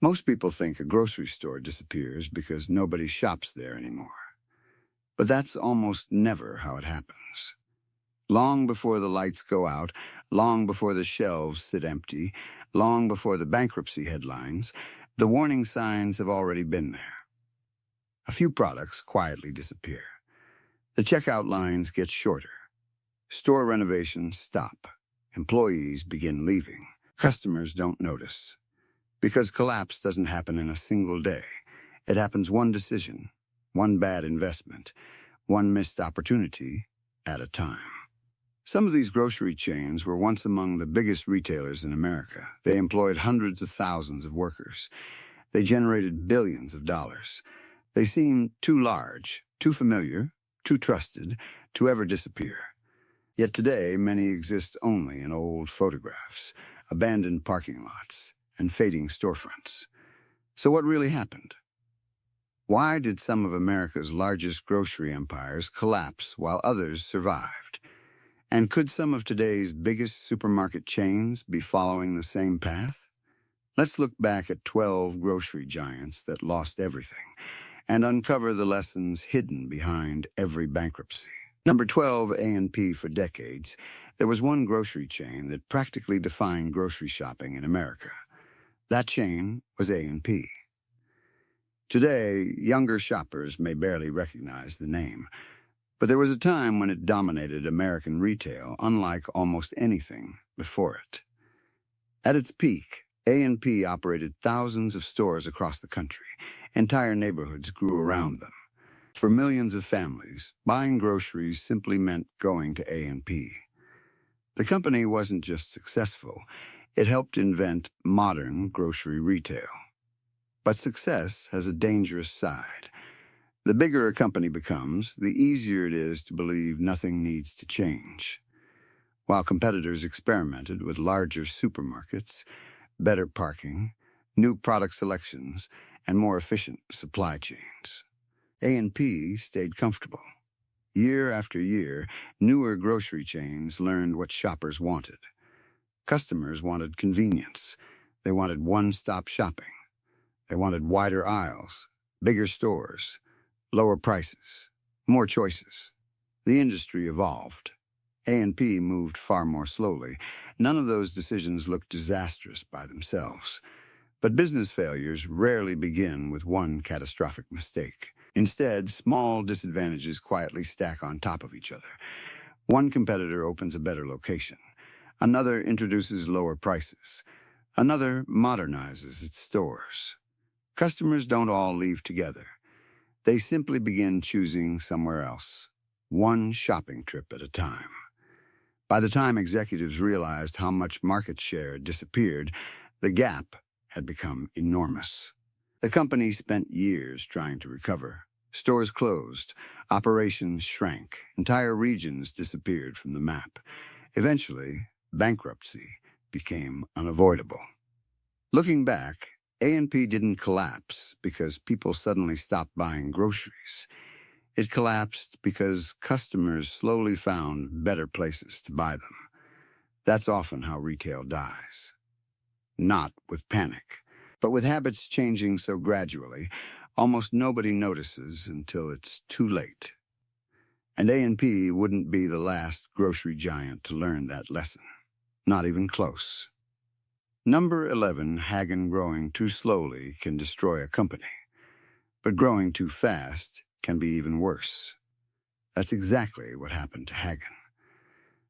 Most people think a grocery store disappears because nobody shops there anymore. But that's almost never how it happens. Long before the lights go out, long before the shelves sit empty, long before the bankruptcy headlines, the warning signs have already been there. A few products quietly disappear. The checkout lines get shorter. Store renovations stop. Employees begin leaving. Customers don't notice. Because collapse doesn't happen in a single day. It happens one decision, one bad investment, one missed opportunity at a time. Some of these grocery chains were once among the biggest retailers in America. They employed hundreds of thousands of workers. They generated billions of dollars. They seemed too large, too familiar, too trusted to ever disappear. Yet today, many exist only in old photographs, abandoned parking lots, and fading storefronts. So what really happened? Why did some of America's largest grocery empires collapse while others survived? And could some of today's biggest supermarket chains be following the same path? Let's look back at 12 grocery giants that lost everything and uncover the lessons hidden behind every bankruptcy. Number 12, A&P. For decades, there was one grocery chain that practically defined grocery shopping in America. That chain was A&P. Today, younger shoppers may barely recognize the name, but there was a time when it dominated American retail unlike almost anything before it. At its peak, A&P operated thousands of stores across the country. Entire neighborhoods grew around them. For millions of families, buying groceries simply meant going to A&P. The company wasn't just successful, it helped invent modern grocery retail. But success has a dangerous side. The bigger a company becomes, the easier it is to believe nothing needs to change. While competitors experimented with larger supermarkets, better parking, new product selections, and more efficient supply chains, A&P stayed comfortable. Year after year, newer grocery chains learned what shoppers wanted. Customers wanted convenience. They wanted one-stop shopping. They wanted wider aisles, bigger stores, lower prices, more choices. The industry evolved. A&P moved far more slowly. None of those decisions looked disastrous by themselves. But business failures rarely begin with one catastrophic mistake. Instead, small disadvantages quietly stack on top of each other. One competitor opens a better location. Another introduces lower prices. Another modernizes its stores. Customers don't all leave together. They simply begin choosing somewhere else, one shopping trip at a time. By the time executives realized how much market share had disappeared, the gap had become enormous. The company spent years trying to recover. Stores closed, operations shrank, entire regions disappeared from the map. Eventually, bankruptcy became unavoidable. Looking back, A&P didn't collapse because people suddenly stopped buying groceries. It collapsed because customers slowly found better places to buy them. That's often how retail dies. Not with panic, but with habits changing so gradually, almost nobody notices until it's too late. And A&P wouldn't be the last grocery giant to learn that lesson. Not even close. Number 11, Hagen. Growing too slowly can destroy a company. But growing too fast can be even worse. That's exactly what happened to Hagen.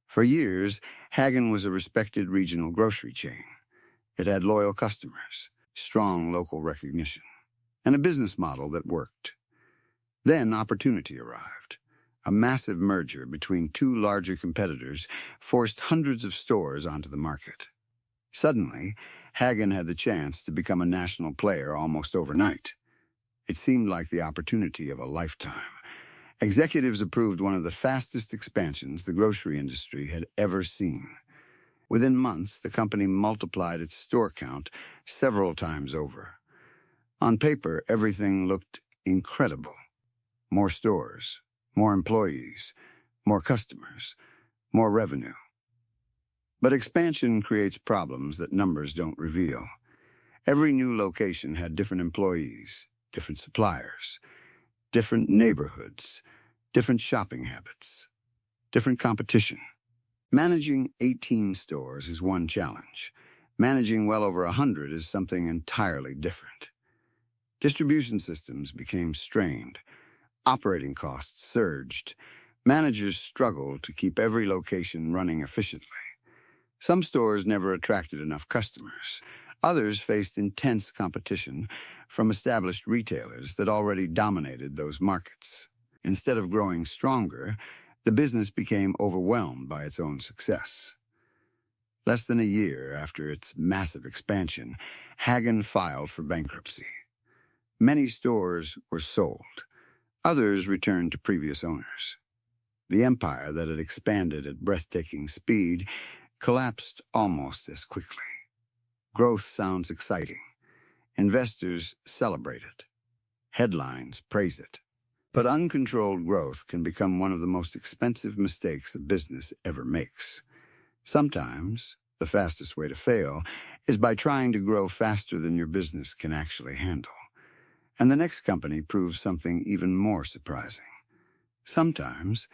For years, Hagen was a respected regional grocery chain. It had loyal customers, strong local recognition, and a business model that worked. Then opportunity arrived. A massive merger between two larger competitors forced hundreds of stores onto the market. Suddenly, Hagen had the chance to become a national player almost overnight. It seemed like the opportunity of a lifetime. Executives approved one of the fastest expansions the grocery industry had ever seen. Within months, the company multiplied its store count several times over. On paper, everything looked incredible. More stores, more employees, more customers, more revenue. But expansion creates problems that numbers don't reveal. Every new location had different employees, different suppliers, different neighborhoods, different shopping habits, different competition. Managing 18 stores is one challenge. Managing well over 100 is something entirely different. Distribution systems became strained. Operating costs surged. Managers struggled to keep every location running efficiently. Some stores never attracted enough customers. Others faced intense competition from established retailers that already dominated those markets. Instead of growing stronger, the business became overwhelmed by its own success. Less than a year after its massive expansion, Hagen filed for bankruptcy. Many stores were sold. Others returned to previous owners. The empire that had expanded at breathtaking speed collapsed almost as quickly. Growth sounds exciting. Investors celebrate it. Headlines praise it. But uncontrolled growth can become one of the most expensive mistakes a business ever makes. Sometimes, the fastest way to fail is by trying to grow faster than your business can actually handle. And the next company proves something even more surprising. Sometimes,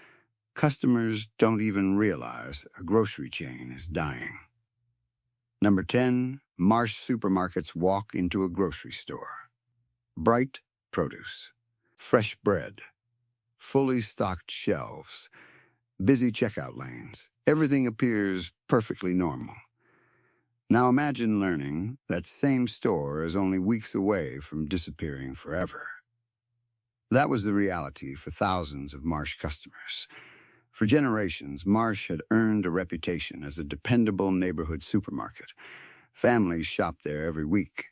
customers don't even realize a grocery chain is dying. Number 10, Marsh supermarkets walk into a grocery store. Bright produce, fresh bread, fully stocked shelves, busy checkout lanes. Everything appears perfectly normal. Now imagine learning that same store is only weeks away from disappearing forever. That was the reality for thousands of Marsh customers. For generations, Marsh had earned a reputation as a dependable neighborhood supermarket. Families shopped there every week.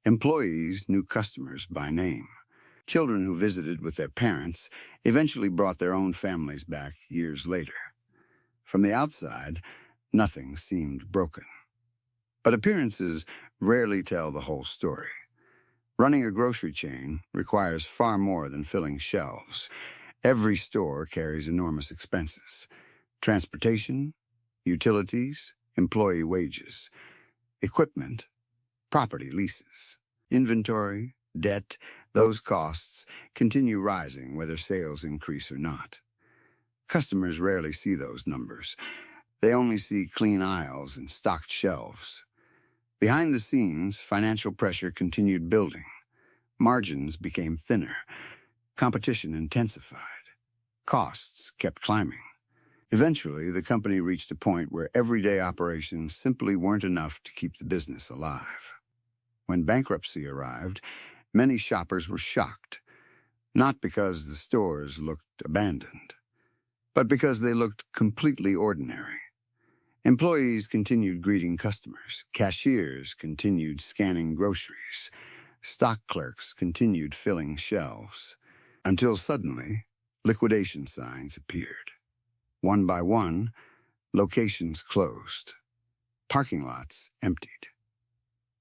Employees knew customers by name. Children who visited with their parents eventually brought their own families back years later. From the outside, nothing seemed broken. But appearances rarely tell the whole story. Running a grocery chain requires far more than filling shelves. Every store carries enormous expenses: transportation, utilities, employee wages, equipment, property leases, inventory, debt. Those costs continue rising whether sales increase or not. Customers rarely see those numbers. They only see clean aisles and stocked shelves. Behind the scenes, financial pressure continued building. Margins became thinner. Competition intensified. Costs kept climbing. Eventually, the company reached a point where everyday operations simply weren't enough to keep the business alive. When bankruptcy arrived, many shoppers were shocked, not because the stores looked abandoned, but because they looked completely ordinary. Employees continued greeting customers. Cashiers continued scanning groceries. Stock clerks continued filling shelves. Until suddenly, liquidation signs appeared. One by one, locations closed. Parking lots emptied.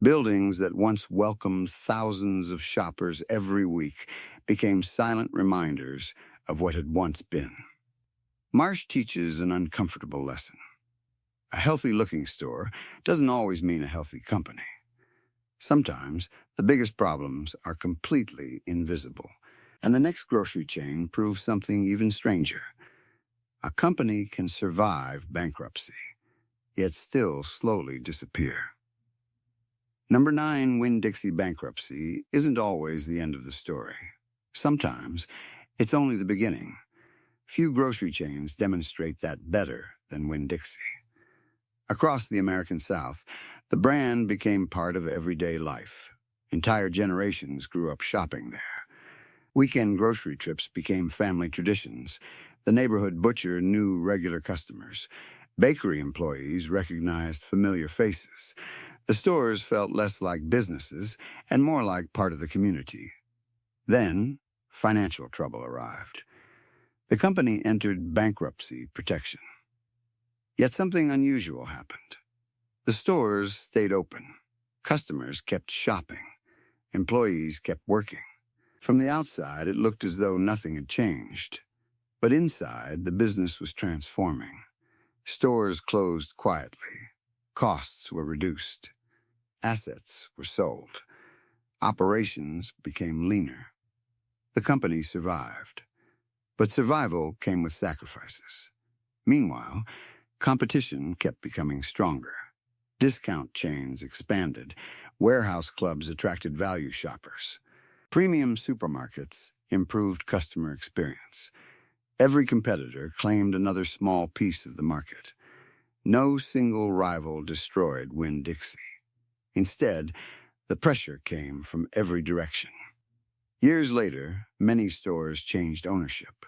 Buildings that once welcomed thousands of shoppers every week became silent reminders of what had once been. Marsh teaches an uncomfortable lesson. A healthy-looking store doesn't always mean a healthy company. Sometimes, the biggest problems are completely invisible, and the next grocery chain proves something even stranger. A company can survive bankruptcy, yet still slowly disappear. Number 9, Winn-Dixie bankruptcy isn't always the end of the story. Sometimes, it's only the beginning. Few grocery chains demonstrate that better than Winn-Dixie. Across the American South, the brand became part of everyday life. Entire generations grew up shopping there. Weekend grocery trips became family traditions. The neighborhood butcher knew regular customers. Bakery employees recognized familiar faces. The stores felt less like businesses and more like part of the community. Then, financial trouble arrived. The company entered bankruptcy protection. Yet something unusual happened. The stores stayed open. Customers kept shopping. Employees kept working. From the outside, it looked as though nothing had changed. But inside, the business was transforming. Stores closed quietly. Costs were reduced. assets were sold. Operations became leaner. The company survived. But survival came with sacrifices. Meanwhile, competition kept becoming stronger. Discount chains expanded. Warehouse clubs attracted value shoppers. Premium supermarkets improved customer experience. Every competitor claimed another small piece of the market. No single rival destroyed Winn-Dixie. Instead, the pressure came from every direction. Years later, many stores changed ownership.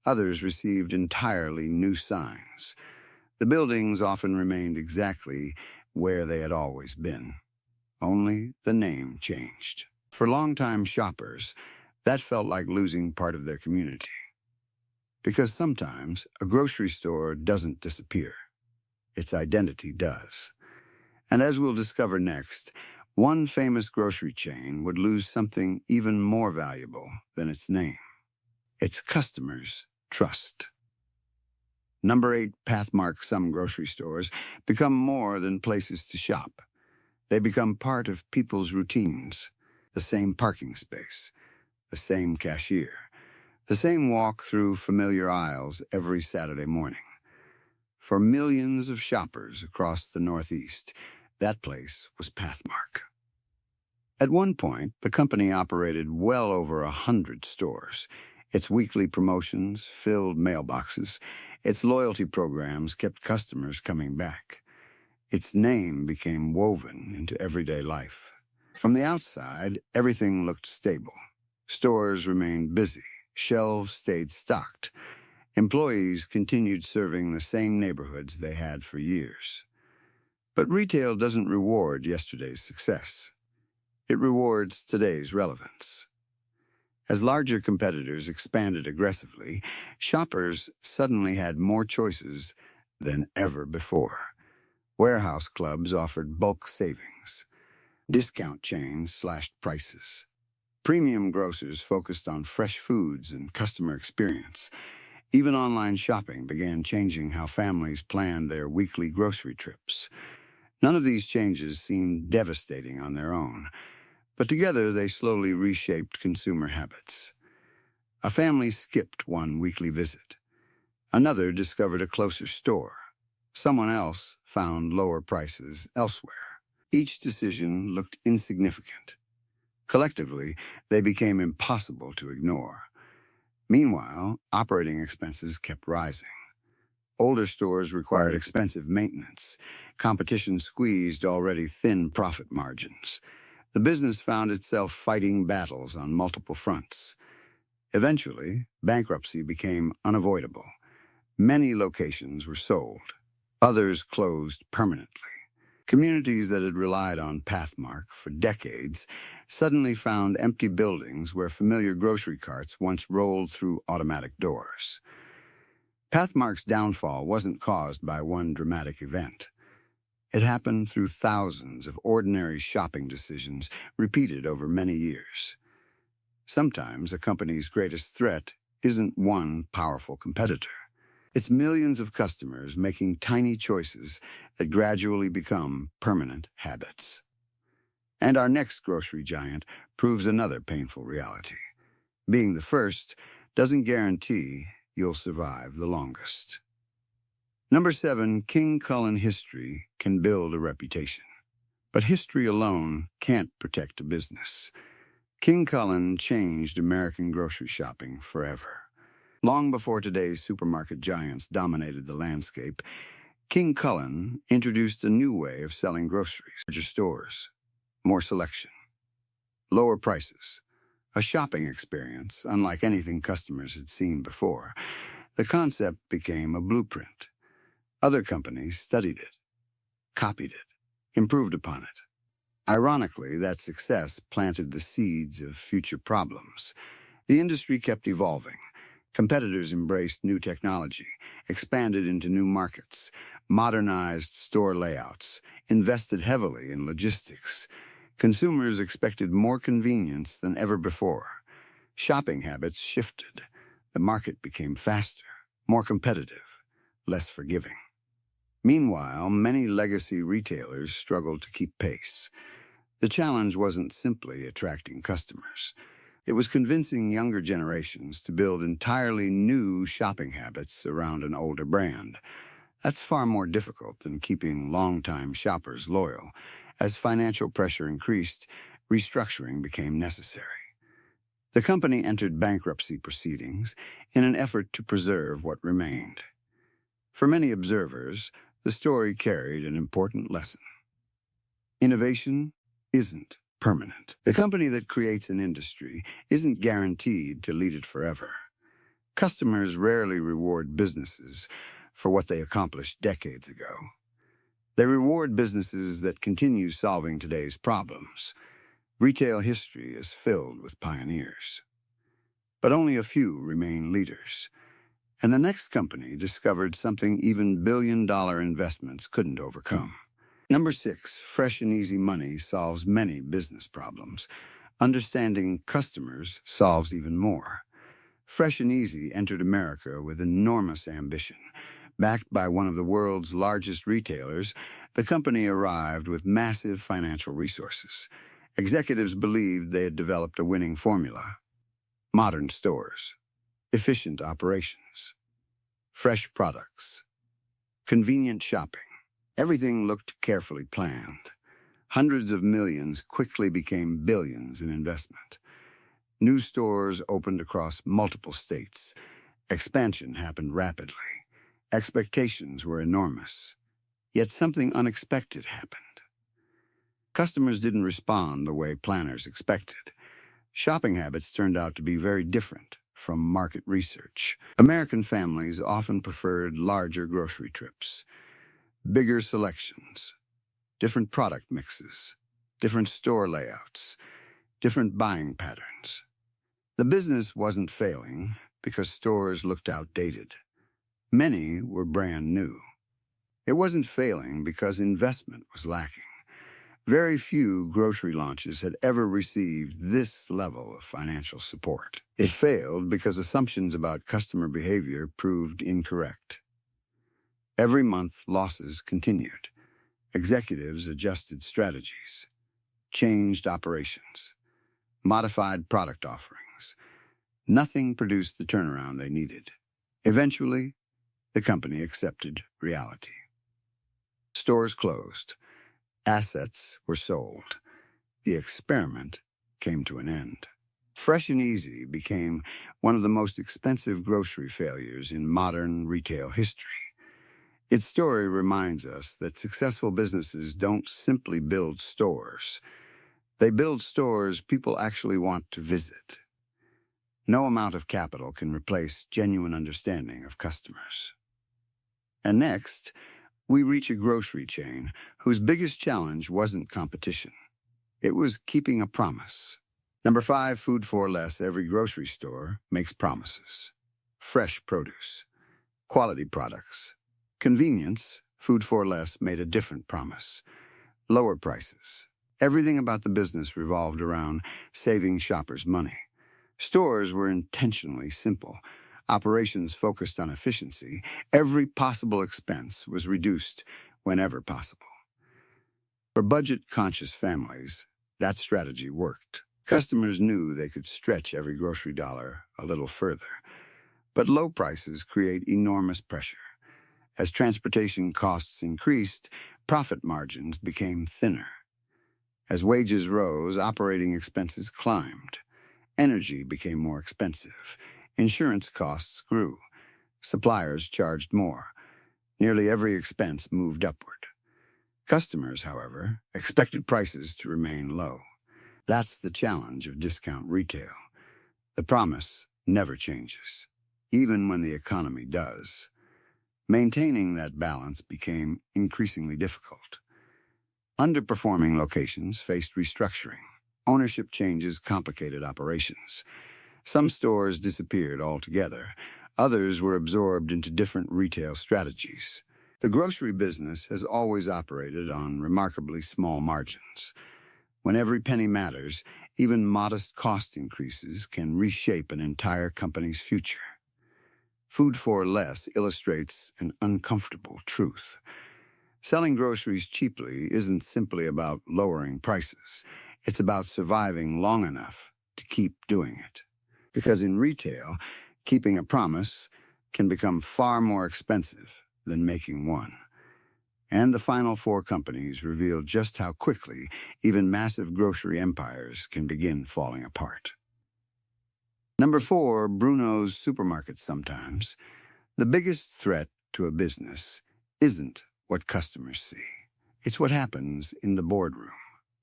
Others received entirely new signs. The buildings often remained exactly where they had always been. Only the name changed. For longtime shoppers, that felt like losing part of their community. Because sometimes a grocery store doesn't disappear. Its identity does. And as we'll discover next, one famous grocery chain would lose something even more valuable than its name: its customers' trust. Number 8, Pathmark. Some grocery stores become more than places to shop. They become part of people's routines. The same parking space, the same cashier, the same walk through familiar aisles every Saturday morning. For millions of shoppers across the Northeast, that place was Pathmark. At one point, the company operated well over 100 stores. Its weekly promotions filled mailboxes. Its loyalty programs kept customers coming back. Its name became woven into everyday life. From the outside, everything looked stable. Stores remained busy. Shelves stayed stocked. Employees continued serving the same neighborhoods they had for years. But retail doesn't reward yesterday's success. It rewards today's relevance. As larger competitors expanded aggressively, shoppers suddenly had more choices than ever before. Warehouse clubs offered bulk savings. Discount chains slashed prices. Premium grocers focused on fresh foods and customer experience. Even online shopping began changing how families planned their weekly grocery trips. None of these changes seemed devastating on their own, but together they slowly reshaped consumer habits. A family skipped one weekly visit. Another discovered a closer store. Someone else found lower prices elsewhere. Each decision looked insignificant. Collectively, they became impossible to ignore. Meanwhile, operating expenses kept rising. Older stores required expensive maintenance. Competition squeezed already thin profit margins. The business found itself fighting battles on multiple fronts. Eventually, bankruptcy became unavoidable. Many locations were sold. Others closed permanently. Communities that had relied on Pathmark for decades suddenly found empty buildings where familiar grocery carts once rolled through automatic doors. Pathmark's downfall wasn't caused by one dramatic event. It happened through thousands of ordinary shopping decisions repeated over many years. Sometimes a company's greatest threat isn't one powerful competitor. It's millions of customers making tiny choices that gradually become permanent habits. And our next grocery giant proves another painful reality. Being the first doesn't guarantee you'll survive the longest. Number 7, King Cullen. History can build a reputation, but history alone can't protect a business. King Cullen changed American grocery shopping forever. Long before today's supermarket giants dominated the landscape, King Cullen introduced a new way of selling groceries: larger stores, more selection, lower prices, a shopping experience unlike anything customers had seen before. The concept became a blueprint. Other companies studied it, copied it, improved upon it. Ironically, that success planted the seeds of future problems. The industry kept evolving. Competitors embraced new technology, expanded into new markets, modernized store layouts, invested heavily in logistics. Consumers expected more convenience than ever before. Shopping habits shifted. The market became faster, more competitive, less forgiving. Meanwhile, many legacy retailers struggled to keep pace. The challenge wasn't simply attracting customers. It was convincing younger generations to build entirely new shopping habits around an older brand. That's far more difficult than keeping longtime shoppers loyal. As financial pressure increased, restructuring became necessary. The company entered bankruptcy proceedings in an effort to preserve what remained. For many observers, the story carried an important lesson. Innovation isn't permanent. The company that creates an industry isn't guaranteed to lead it forever. Customers rarely reward businesses for what they accomplished decades ago. They reward businesses that continue solving today's problems. Retail history is filled with pioneers. But only a few remain leaders. And the next company discovered something even billion-dollar investments couldn't overcome. Number 6, fresh and easy money solves many business problems. Understanding customers solves even more. Fresh and Easy entered America with enormous ambition. Backed by one of the world's largest retailers, the company arrived with massive financial resources. Executives believed they had developed a winning formula. Modern stores, efficient operations, fresh products, convenient shopping. Everything looked carefully planned. Hundreds of millions quickly became billions in investment. New stores opened across multiple states. Expansion happened rapidly. Expectations were enormous. Yet something unexpected happened. Customers didn't respond the way planners expected. Shopping habits turned out to be very different from market research. American families often preferred larger grocery trips, bigger selections, different product mixes, different store layouts, different buying patterns. The business wasn't failing because stores looked outdated. Many were brand new. It wasn't failing because investment was lacking. Very few grocery launches had ever received this level of financial support. It failed because assumptions about customer behavior proved incorrect. Every month, losses continued. Executives adjusted strategies, changed operations, modified product offerings. Nothing produced the turnaround they needed. Eventually, the company accepted reality. Stores closed. Assets were sold. The experiment came to an end. Fresh and Easy became one of the most expensive grocery failures in modern retail history. Its story reminds us that successful businesses don't simply build stores. They build stores people actually want to visit. No amount of capital can replace genuine understanding of customers. And next, we reach a grocery chain whose biggest challenge wasn't competition. It was keeping a promise. Number 5, Food for Less. Every grocery store makes promises. Fresh produce, quality products, convenience. Food for Less made a different promise. Lower prices. Everything about the business revolved around saving shoppers money. Stores were intentionally simple. Operations focused on efficiency. Every possible expense was reduced whenever possible. For budget-conscious families, that strategy worked. Customers knew they could stretch every grocery dollar a little further. But low prices create enormous pressure. As transportation costs increased, profit margins became thinner. As wages rose, operating expenses climbed. Energy became more expensive. Insurance costs grew. Suppliers charged more. Nearly every expense moved upward. Customers, however, expected prices to remain low. That's the challenge of discount retail. The promise never changes, even when the economy does. Maintaining that balance became increasingly difficult. Underperforming locations faced restructuring. Ownership changes complicated operations. Some stores disappeared altogether. Others were absorbed into different retail strategies. The grocery business has always operated on remarkably small margins. When every penny matters, even modest cost increases can reshape an entire company's future. Food for Less illustrates an uncomfortable truth. Selling groceries cheaply isn't simply about lowering prices. It's about surviving long enough to keep doing it. Because in retail, keeping a promise can become far more expensive than making one. And the final four companies reveal just how quickly even massive grocery empires can begin falling apart. Number 4, Bruno's supermarkets sometimes. The biggest threat to a business isn't what customers see. It's what happens in the boardroom.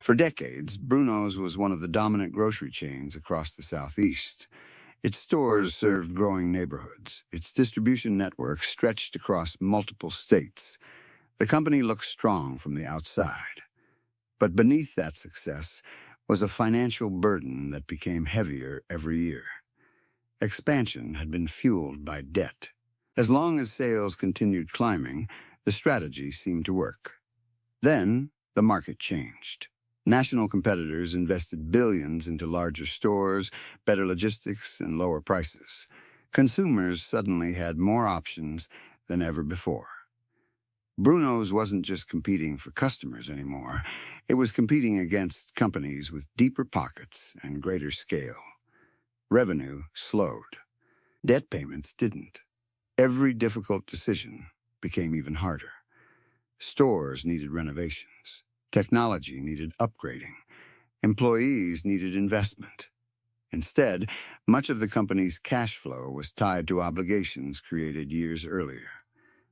For decades, Bruno's was one of the dominant grocery chains across the Southeast. Its stores served growing neighborhoods. Its distribution network stretched across multiple states. The company looked strong from the outside. But beneath that success was a financial burden that became heavier every year. Expansion had been fueled by debt. As long as sales continued climbing, the strategy seemed to work. Then, the market changed. National competitors invested billions into larger stores, better logistics, and lower prices. Consumers suddenly had more options than ever before. Bruno's wasn't just competing for customers anymore. It was competing against companies with deeper pockets and greater scale. Revenue slowed. Debt payments didn't. Every difficult decision became even harder. Stores needed renovations. Technology needed upgrading. Employees needed investment. Instead, much of the company's cash flow was tied to obligations created years earlier.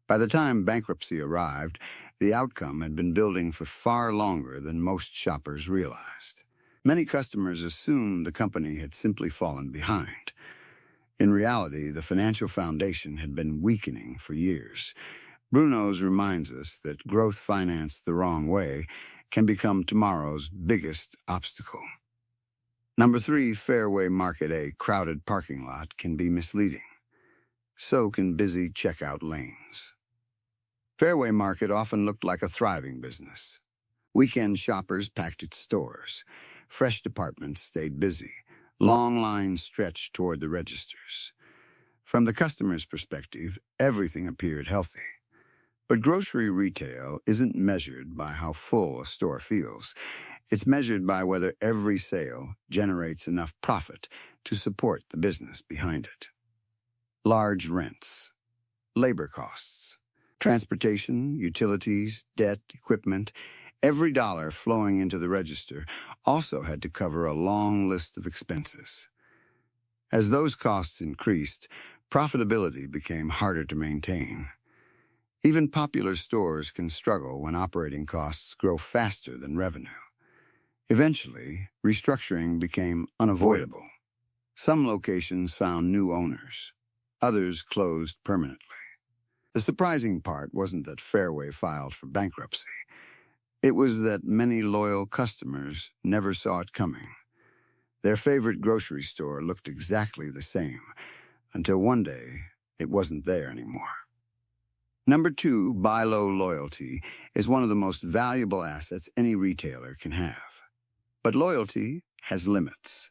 By the time bankruptcy arrived, the outcome had been building for far longer than most shoppers realized. Many customers assumed the company had simply fallen behind. In reality, the financial foundation had been weakening for years. Bruno's reminds us that growth financed the wrong way can become tomorrow's biggest obstacle. Number 3, Fairway Market, a crowded parking lot, can be misleading. So can busy checkout lanes. Fairway Market often looked like a thriving business. Weekend shoppers packed its stores. Fresh departments stayed busy. Long lines stretched toward the registers. From the customer's perspective, everything appeared healthy. But grocery retail isn't measured by how full a store feels. It's measured by whether every sale generates enough profit to support the business behind it. Large rents, labor costs, transportation, utilities, debt, equipment, every dollar flowing into the register also had to cover a long list of expenses. As those costs increased, profitability became harder to maintain. Even popular stores can struggle when operating costs grow faster than revenue. Eventually, restructuring became unavoidable. Some locations found new owners. Others closed permanently. The surprising part wasn't that Fairway filed for bankruptcy. It was that many loyal customers never saw it coming. Their favorite grocery store looked exactly the same, until one day it wasn't there anymore. Number 2, buy low loyalty is one of the most valuable assets any retailer can have. But loyalty has limits.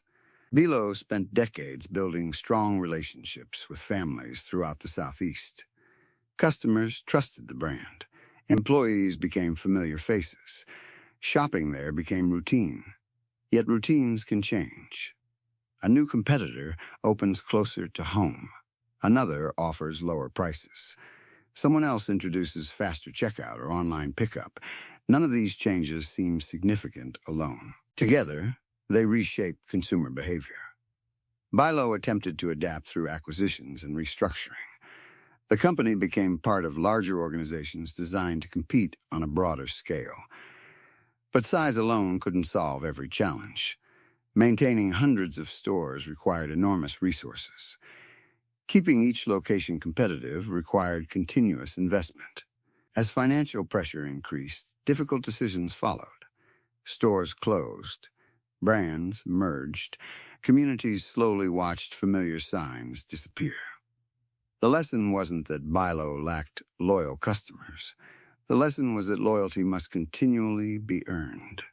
Bilo spent decades building strong relationships with families throughout the Southeast. Customers trusted the brand. Employees became familiar faces. Shopping there became routine. Yet routines can change. A new competitor opens closer to home. Another offers lower prices. Someone else introduces faster checkout or online pickup. None of these changes seem significant alone. Together, they reshape consumer behavior. Bilo attempted to adapt through acquisitions and restructuring. The company became part of larger organizations designed to compete on a broader scale. But size alone couldn't solve every challenge. Maintaining hundreds of stores required enormous resources. Keeping each location competitive required continuous investment. As financial pressure increased, difficult decisions followed. Stores closed. Brands merged. Communities slowly watched familiar signs disappear. The lesson wasn't that Bilo lacked loyal customers. The lesson was that loyalty must continually be earned.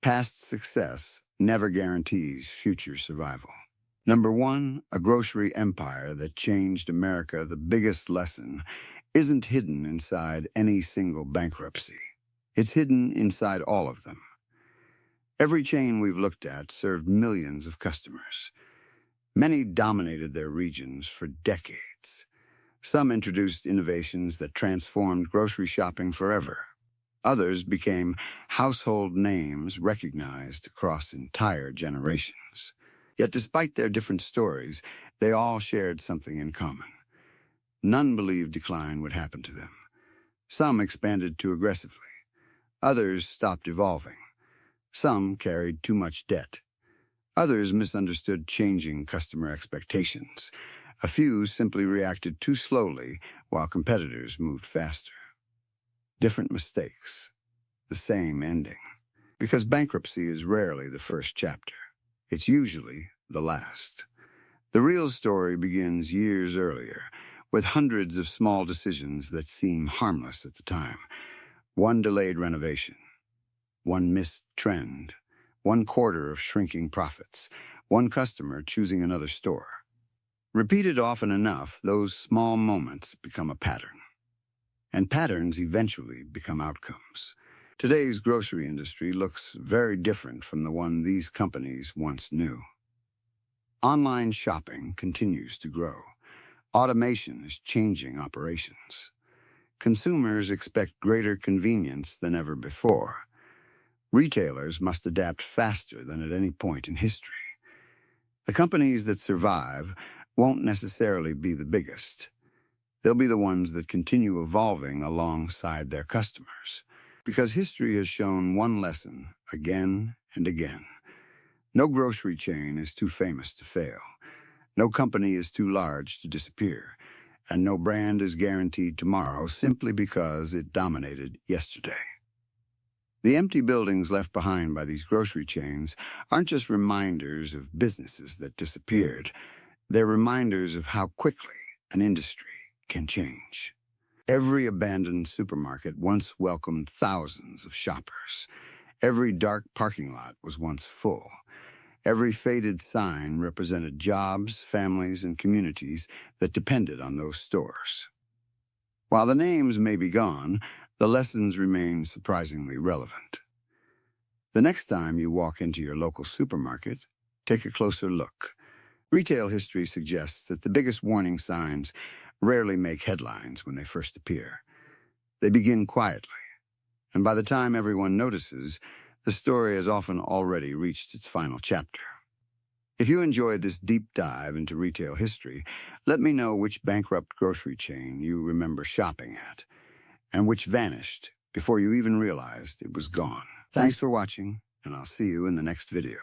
Past success never guarantees future survival. Number 1, a grocery empire that changed America. The biggest lesson isn't hidden inside any single bankruptcy. It's hidden inside all of them. Every chain we've looked at served millions of customers. Many dominated their regions for decades. Some introduced innovations that transformed grocery shopping forever. Others became household names recognized across entire generations. Yet despite their different stories, they all shared something in common. None believed decline would happen to them. Some expanded too aggressively. Others stopped evolving. Some carried too much debt. Others misunderstood changing customer expectations. A few simply reacted too slowly while competitors moved faster. Different mistakes, the same ending. Because bankruptcy is rarely the first chapter. It's usually the last. The real story begins years earlier, with hundreds of small decisions that seem harmless at the time. One delayed renovation, one missed trend, one quarter of shrinking profits, one customer choosing another store. Repeated often enough, those small moments become a pattern. And patterns eventually become outcomes. Today's grocery industry looks very different from the one these companies once knew. Online shopping continues to grow. Automation is changing operations. Consumers expect greater convenience than ever before. Retailers must adapt faster than at any point in history. The companies that survive won't necessarily be the biggest. They'll be the ones that continue evolving alongside their customers. Because history has shown one lesson again and again. No grocery chain is too famous to fail. No company is too large to disappear. And no brand is guaranteed tomorrow simply because it dominated yesterday. The empty buildings left behind by these grocery chains aren't just reminders of businesses that disappeared. They're reminders of how quickly an industry can change. Every abandoned supermarket once welcomed thousands of shoppers. Every dark parking lot was once full. Every faded sign represented jobs, families, and communities that depended on those stores. While the names may be gone, the lessons remain surprisingly relevant. The next time you walk into your local supermarket, take a closer look. Retail history suggests that the biggest warning signs rarely make headlines when they first appear. They begin quietly, and by the time everyone notices, the story has often already reached its final chapter. If you enjoyed this deep dive into retail history, let me know which bankrupt grocery chain you remember shopping at, and which vanished before you even realized it was gone. Thanks for watching, and I'll see you in the next video.